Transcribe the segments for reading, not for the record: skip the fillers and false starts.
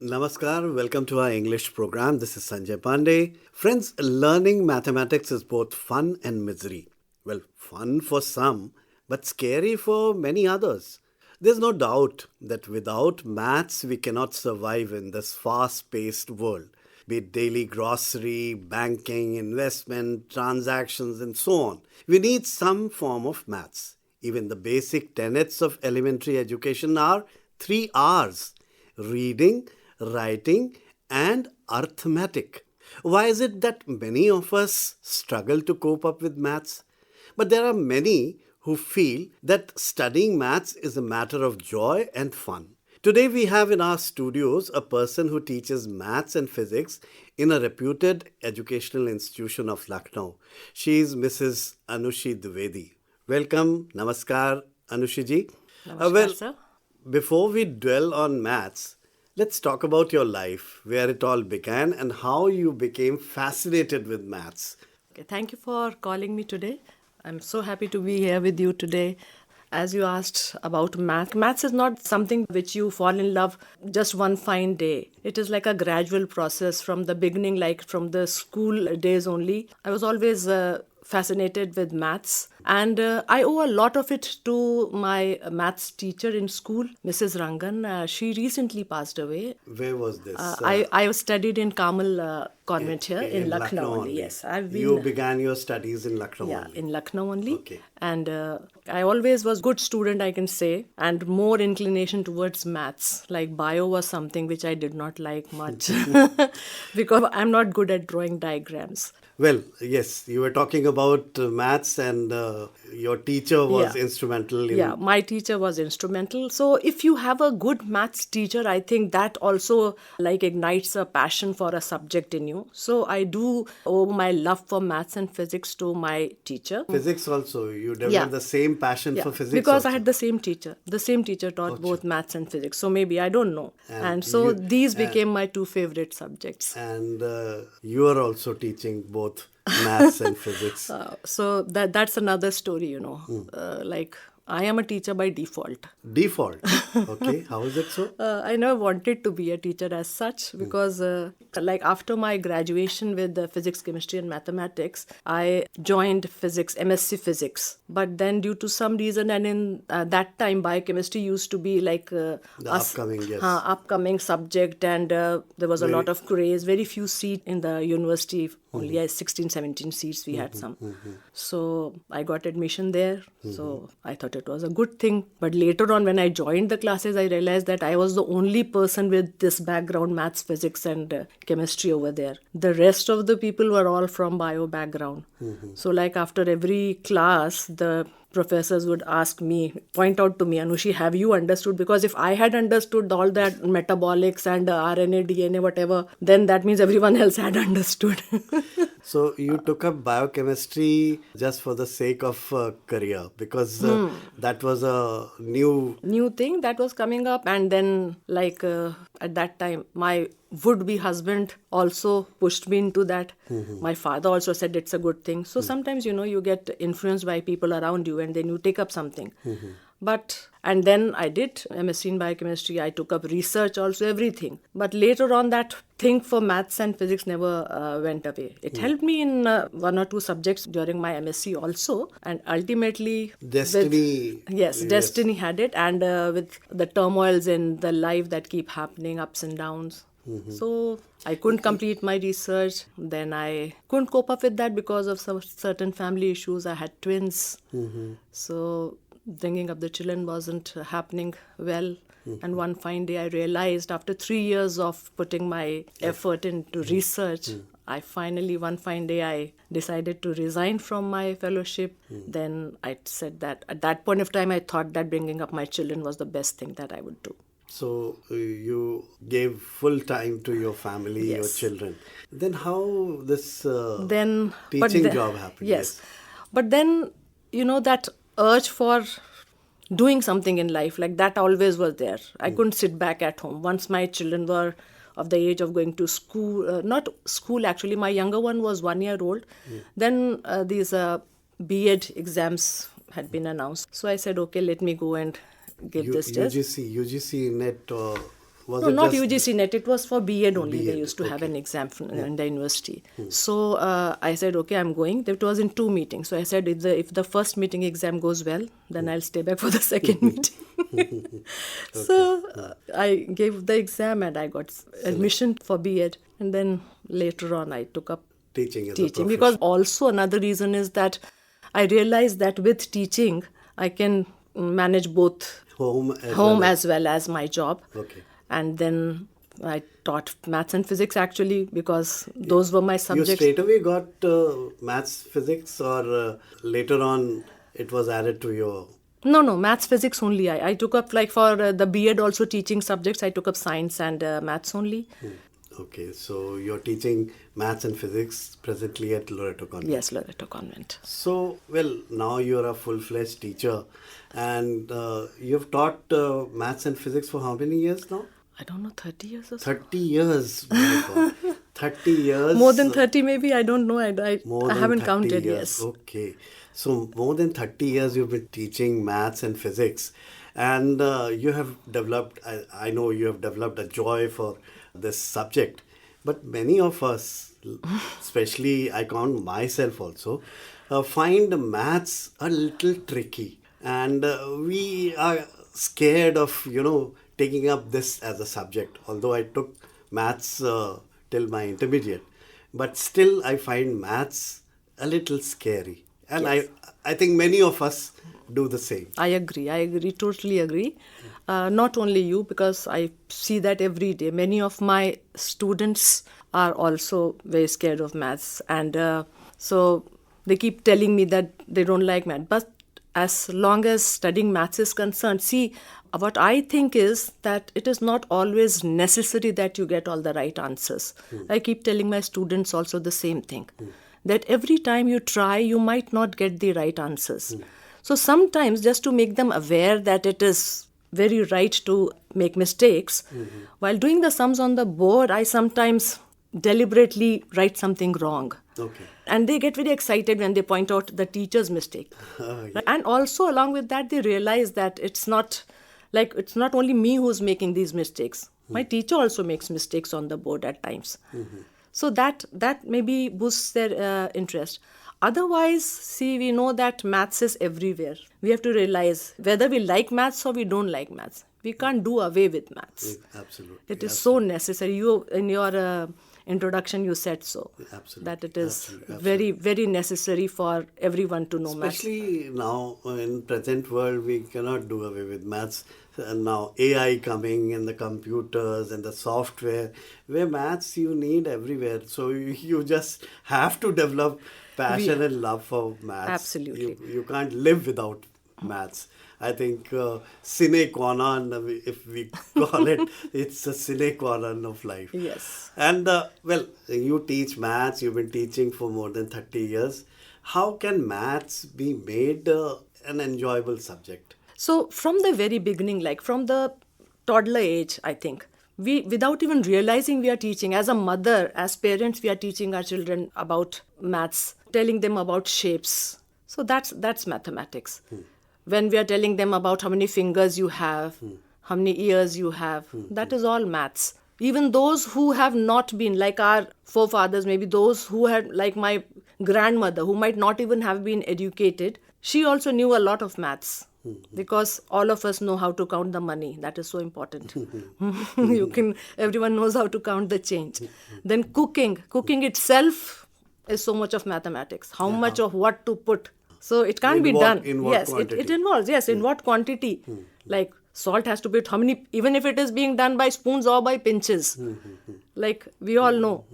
Namaskar, welcome to our English program. This is Sanjay Pandey. Friends, learning mathematics is both fun and misery. Well, fun for some, but scary for many others. There's no doubt that without maths, we cannot survive in this fast paced world, be it daily grocery, banking, investment, transactions, and so on. We need some form of maths. Even the basic tenets of elementary education are three R's: reading, writing, and arithmetic. Why is it that many of us struggle to cope up with maths? But there are many who feel that studying maths is a matter of joy and fun. Today, we have in our studios a person who teaches maths and physics in a reputed educational institution of Lucknow. She is Mrs. Anushi Dwivedi. Welcome, Namaskar, Anushi ji. Namaskar, sir. Before we dwell on maths, let's talk about your life, where it all began, and how you became fascinated with maths. Okay, thank you for calling me today. I'm so happy to be here with you today. As you asked about maths is not something which you fall in love just one fine day. It is like a gradual process from the beginning, like from the school days only. I was always fascinated with maths, and I owe a lot of it to my maths teacher in school, Mrs. Rangan. She recently passed away. Where was this? I studied in Carmel Convent here in Lucknow only. Yes, I've been. You began your studies in Lucknow Yeah, only. in Lucknow only. Okay. And I always was good student, I can say, and more inclination towards maths. Like bio was something which I did not like much because I'm not good at drawing diagrams. Well, yes, you were talking about maths, and your teacher was Yeah. instrumental in. Yeah, my teacher was instrumental. So if you have a good maths teacher, I think that also like ignites a passion for a subject in you. So I do owe my love for maths and physics to my teacher. Physics also. You developed Yeah. the same passion Yeah, for physics. because I also. had the same teacher. The same teacher taught both maths and physics. So maybe I don't know. And so you- these became my two favorite subjects. And you are also teaching both maths and physics. So that's another story, like I am a teacher by default. Default. Okay. How is it so? I never wanted to be a teacher as such because, like, after my graduation with physics, chemistry, and mathematics, I joined physics, MSc physics. But then, due to some reason, and in that time, biochemistry used to be like The upcoming, yes. upcoming subject, and there was a lot of craze. Very few seats in the university. Only 16, 17 seats we had some. So I got admission there. So I thought it was a good thing. But later on, when I joined the classes, I realized that I was the only person with this background, maths, physics, and chemistry over there. The rest of the people were all from bio background. So like after every class, the professors would ask me, point out to me, Anushi, have you understood? Because if I had understood all that metabolics and RNA, DNA, whatever, then that means everyone else had understood. So you took up biochemistry just for the sake of career, because that was a New thing that was coming up, and then like at that time my would-be husband also pushed me into that. My father also said it's a good thing. So sometimes you get influenced by people around you, and then you take up something. And then I did MSc in biochemistry. I took up research also, everything. But later on, that thing for maths and physics never went away. It helped me in one or two subjects during my MSc also. And ultimately, destiny. yes, destiny had it. And with the turmoils in the life that keep happening, ups and downs. So I couldn't complete my research. Then I couldn't cope up with that because of some certain family issues. I had twins. So bringing up the children wasn't happening well. And one fine day I realized, after 3 years of putting my effort into research, I finally, one fine day, I decided to resign from my fellowship. Then I said that at that point of time, I thought that bringing up my children was the best thing that I would do. So you gave full time to your family, your Yes. children. Then how this Then but teaching the- job happened? Yes. But then, that urge for doing something in life, like that always was there. I couldn't sit back at home. Once my children were of the age of going to school, not school actually, my younger one was 1 year old. Then these B.Ed exams had been announced. So I said, okay, let me go and give this test. UGC, NET, Was No, it not just UGC net. It was for B.Ed only. They B.Ed, used to have okay. an exam in the university. So I said, okay, I'm going. It was in 2 meetings. So I said, if the first meeting exam goes well, then I'll stay back for the second meeting. So I gave the exam and I got admission for B.Ed. And then later on, I took up teaching as a teaching. profession? Because also another reason is that I realized that with teaching, I can manage both Home as well as my job. Okay. And then I taught maths and physics actually because those were my You subjects. straight away got maths, physics, or later on it was added to your... No, maths, physics only. I took up like for the B.Ed also teaching subjects, I took up science and maths only. Okay, so you're teaching maths and physics presently at Loreto Convent. Yes, Loreto Convent. So, well, now you're a full-fledged teacher, and you've taught maths and physics for how many years now? I don't know, 30 years or so. 30 years. My God. 30 years. More than 30 maybe, I don't know. I More than haven't 30 counted, years. yes. Okay. So more than 30 years you've been teaching maths and physics, and you have developed, I know you have developed a joy for this subject, but many of us, especially I count myself also, find maths a little tricky, and we are scared of, taking up this as a subject, although I took maths till my intermediate, but still I find maths a little scary. And Yes. I think many of us do the same. I agree, totally agree. Not only you, because I see that every day. Many of my students are also very scared of maths. And so they keep telling me that they don't like math. But as long as studying maths is concerned, see, what I think is that it is not always necessary that you get all the right answers. I keep telling my students also the same thing. That every time you try, you might not get the right answers. So sometimes, just to make them aware that it is very right to make mistakes, while doing the sums on the board, I sometimes deliberately write something wrong. Okay. And they get very excited when they point out the teacher's mistake. Yeah. And also along with that, they realize that it's not only me who's making these mistakes. My teacher also makes mistakes on the board at times. So that maybe boosts their interest. Otherwise, see, we know that maths is everywhere. We have to realize whether we like maths or we don't like maths. We can't do away with maths. Absolutely. It is so necessary. You, in your introduction, you said so. Absolutely. That it is Absolutely. very, very necessary for everyone to know maths. Especially now in present world, we cannot do away with maths. And now AI coming and the computers and the software, where maths you need everywhere. So you just have to develop passion and love for maths. Absolutely. You can't live without maths. I think sine qua non, if we call it, it's a sine qua non of life. Yes. And well, you teach maths, you've been teaching for more than 30 years. How can maths be made an enjoyable subject? So from the very beginning, like from the toddler age, I think, we, without even realizing we are teaching, as a mother, as parents, we are teaching our children about maths, telling them about shapes. So that's mathematics. When we are telling them about how many fingers you have, how many ears you have, that is all maths. Even those who have not been, like our forefathers, maybe those who had, like my grandmother, who might not even have been educated, she also knew a lot of maths. Because all of us know how to count the money. That is so important. Everyone knows how to count the change. Then cooking itself is so much of mathematics. How much of what to put. So it can't be done. In what quantity? It involves, in what quantity. Like salt has to be, how many, even if it is being done by spoons or by pinches. Like we all know.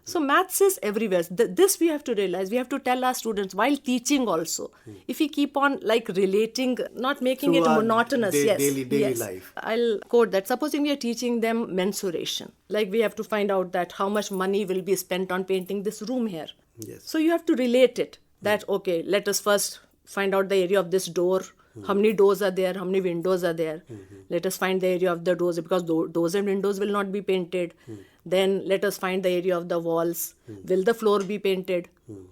So maths is everywhere. This we have to realize. We have to tell our students while teaching also. If we keep on like relating, not making Through it our monotonous. daily life. I'll quote that. Supposing we are teaching them mensuration. Like we have to find out that how much money will be spent on painting this room here. Yes. So you have to relate it. That, okay, let us first find out the area of this door. How many doors are there? How many windows are there? Let us find the area of the doors, because doors and windows will not be painted. Then let us find the area of the walls. Will the floor be painted?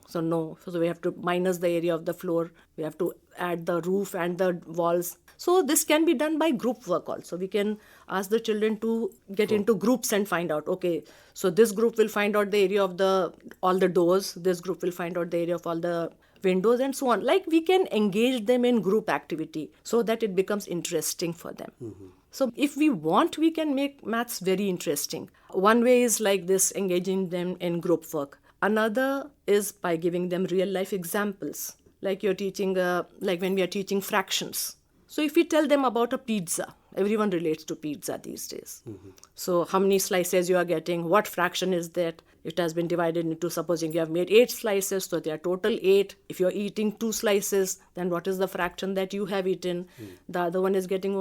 So no. So we have to minus the area of the floor. We have to add the roof and the walls. So this can be done by group work also. We can ask the children to get into groups and find out, okay, so this group will find out the area of all the doors, this group will find out the area of all the windows, and so on. Like, we can engage them in group activity so that it becomes interesting for them. So if we want, we can make maths very interesting. One way is like this, engaging them in group work. Another is by giving them real life examples. Like you're teaching, like when we are teaching fractions. So if we tell them about a pizza, everyone relates to pizza these days. So how many slices you are getting, what fraction is that? It has been divided into, supposing you have made 8 slices, so they are total 8. If you're eating 2 slices, then what is the fraction that you have eaten? The other one is getting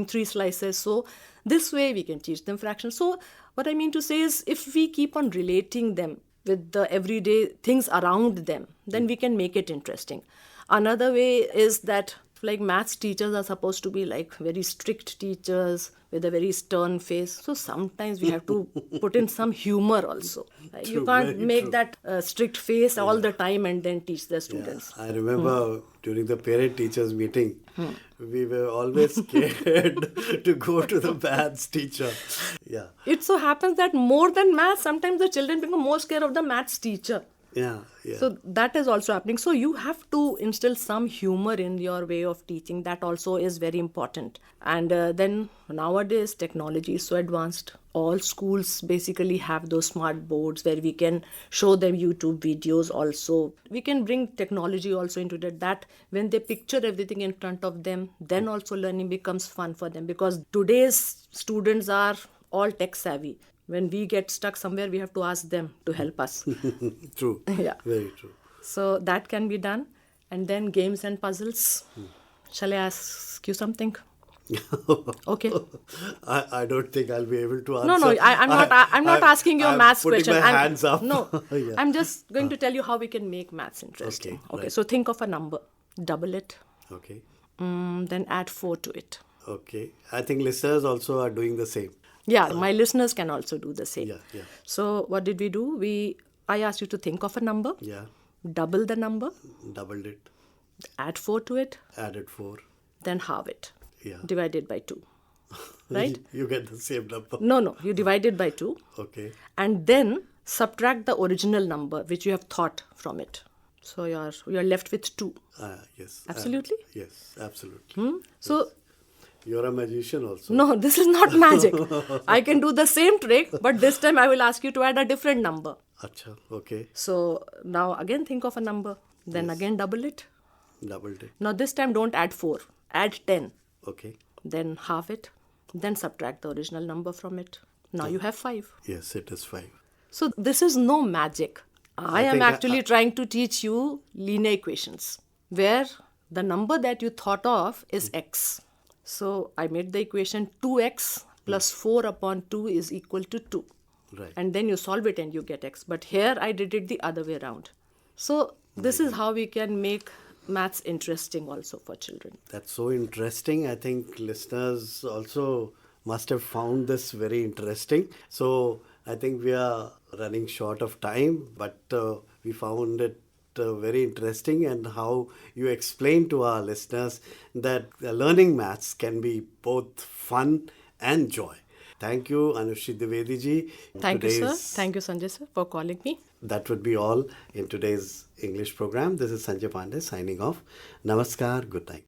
3 slices. So this way we can teach them fractions. So what I mean to say is, if we keep on relating them with the everyday things around them, then we can make it interesting. Another way is that, like, maths teachers are supposed to be like very strict teachers with a very stern face. So sometimes we have to put in some humor also. Like, you can't make that strict face all the time and then teach the students. I remember during the parent-teachers meeting, we were always scared to go to the maths teacher. Yeah. It so happens that more than maths, sometimes the children become more scared of the maths teacher. Yeah. So that is also happening. So you have to instill some humor in your way of teaching. That also is very important. And then nowadays technology is so advanced. All schools basically have those smart boards where we can show them YouTube videos also. We can bring technology also into that when they picture everything in front of them, then also learning becomes fun for them, because today's students are all tech savvy. When we get stuck somewhere, we have to ask them to help us. True. Yeah. Very true. So that can be done. And then games and puzzles. Shall I ask you something? Okay. I don't think I'll be able to answer. No, I'm not asking you a maths question. I'm putting my hands up. No, Yeah. I'm just going to tell you how we can make maths interesting. Okay, right. So think of a number, double it, Okay. then add 4 to it. Okay. I think listeners also are doing the same. Yeah, my listeners can also do the same. Yeah. So what did we do? I asked you to think of a number, Yeah. double the number, Doubled it. add 4 to it, Added 4. then halve it. Yeah. Divided by 2. Right? You get the same number. No, you divide it by 2. Okay. And then subtract the original number which you have thought from it. So you're left with 2. Yes. Absolutely? Yes, absolutely. So You're a magician also. no, this is not magic. I can do the same trick, but this time I will ask you to add a different number. Acha, okay. So now again think of a number, then again double it. Doubled it. Now this time don't add 4, add 10. Okay. Then halve it, then subtract the original number from it. Now you have 5. Yes, it is 5. So this is no magic. I am think actually trying to teach you linear equations, where the number that you thought of is x. So I made the equation 2x plus 4 upon 2 is equal to 2. Right. And then you solve it and you get x. But here I did it the other way around. So this is how we can make maths interesting also for children. That's so interesting. I think listeners also must have found this very interesting. So I think we are running short of time, but we found it very interesting, and how you explain to our listeners that learning maths can be both fun and joy. Thank you, Anushri Dwivedi ji. Thank you, sir. Thank you, Sanjay sir, for calling me. That would be all in today's English program. This is Sanjay Pandey signing off. Namaskar. Good night.